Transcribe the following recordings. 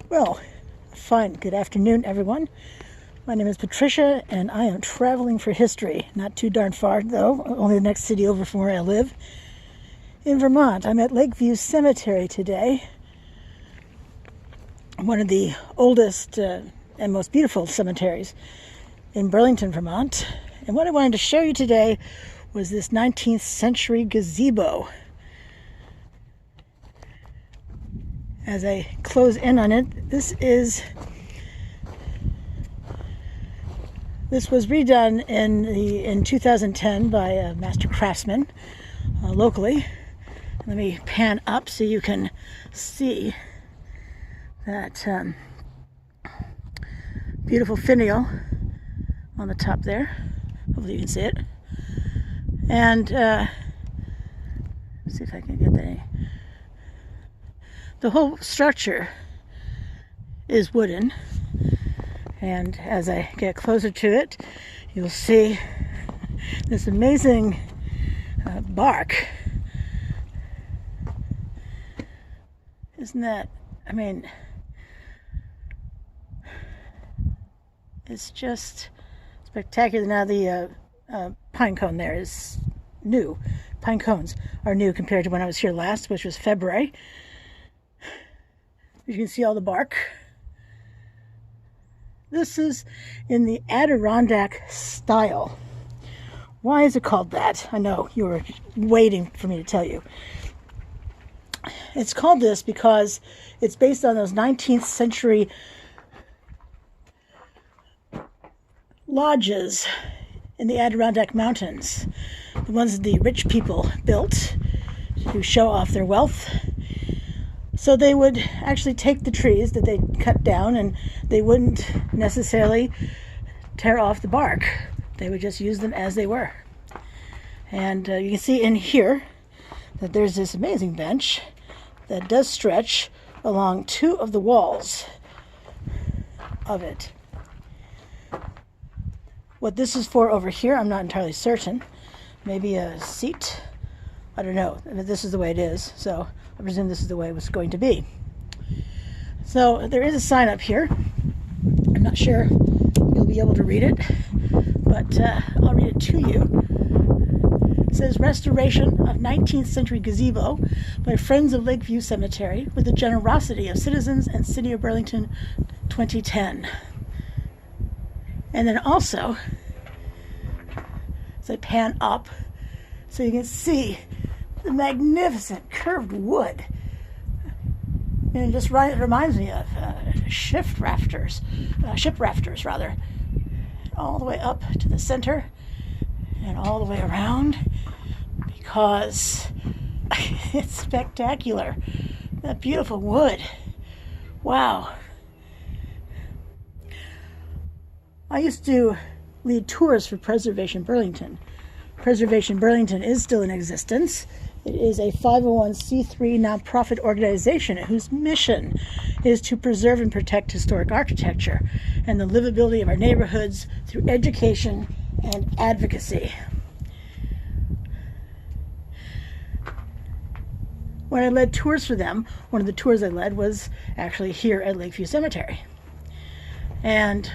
Well, fine. Good afternoon, everyone. My name is Patricia, and I am traveling for history. Not too darn far, though. Only the next city over from where I live. In Vermont, I'm at Lakeview Cemetery today. One of the oldest and most beautiful cemeteries in Burlington, Vermont. And what I wanted to show you today was this 19th century gazebo. As I close in on it, this was redone in 2010 by a master craftsman locally. Let me pan up so you can see that beautiful finial on the top there. Hopefully you can see it. And let's see if I can get that. The whole structure is wooden, and as I get closer to it, you'll see this amazing bark. Isn't that, I mean, it's just spectacular. Now the pine cone there is new. Pine cones are new compared to when I was here last, which was February. You can see all the bark. This is in the Adirondack Style. Why is it called that? I know you were waiting for me to tell you. It's called this because it's based on those 19th century lodges in the Adirondack Mountains. The ones that the rich people built to show off their wealth. So they would actually take the trees that they cut down, and they wouldn't necessarily tear off the bark. They would just use them as they were. And you can see in here that there's this amazing bench that does stretch along two of the walls of it. What this is for over here, I'm not entirely certain. Maybe a seat? I don't know. This is the way it is, so I presume this is the way it was going to be. So there is a sign up here. I'm not sure you'll be able to read it, but I'll read it to you. It says, "Restoration of 19th century gazebo by Friends of Lakeview Cemetery with the generosity of citizens and City of Burlington 2010. And then also, as I pan up, so you can see the magnificent curved wood. And it just reminds me of ship rafters, all the way up to the center and all the way around, because it's spectacular. That beautiful wood. Wow. I used to lead tours for Preservation Burlington. Preservation Burlington is still in existence. It is a 501c3 nonprofit organization whose mission is to preserve and protect historic architecture and the livability of our neighborhoods through education and advocacy. When I led tours for them, one of the tours I led was actually here at Lakeview Cemetery. And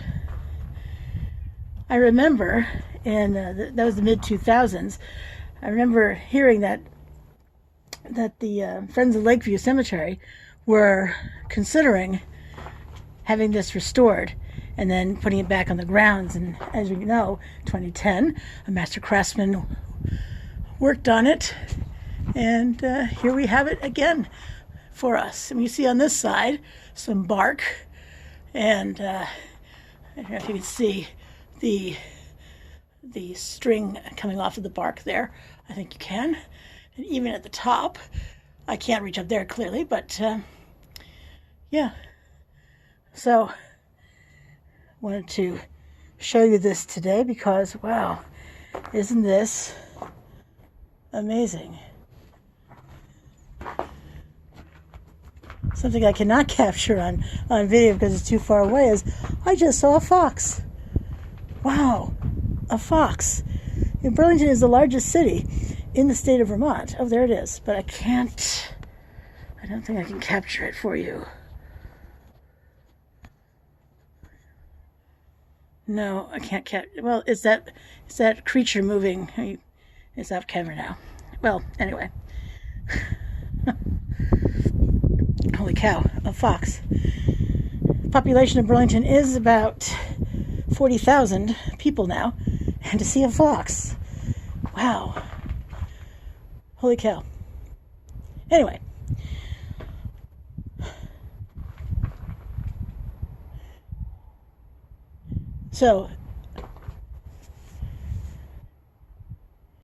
I remember that was the mid-2000s. I remember hearing that the Friends of Lakeview Cemetery were considering having this restored and then putting it back on the grounds. And as we know, 2010, a master craftsman worked on it, and here we have it again for us. And you see on this side some bark, and I don't know if you can see the string coming off of the bark there. I think you can. And even at the top, I can't reach up there clearly, but yeah. So wanted to show you this today because, wow, isn't this amazing? Something I cannot capture on video because it's too far away is I just saw a fox. Wow, a fox. Burlington is the largest city in the state of Vermont. Oh, there it is. But I don't think I can capture it for you. No, I can't catch. Well, is that creature moving? It's off camera now. Well, anyway. Holy cow, a fox. Population of Burlington is about 40,000 people now, and to see a fox, wow, holy cow. Anyway, so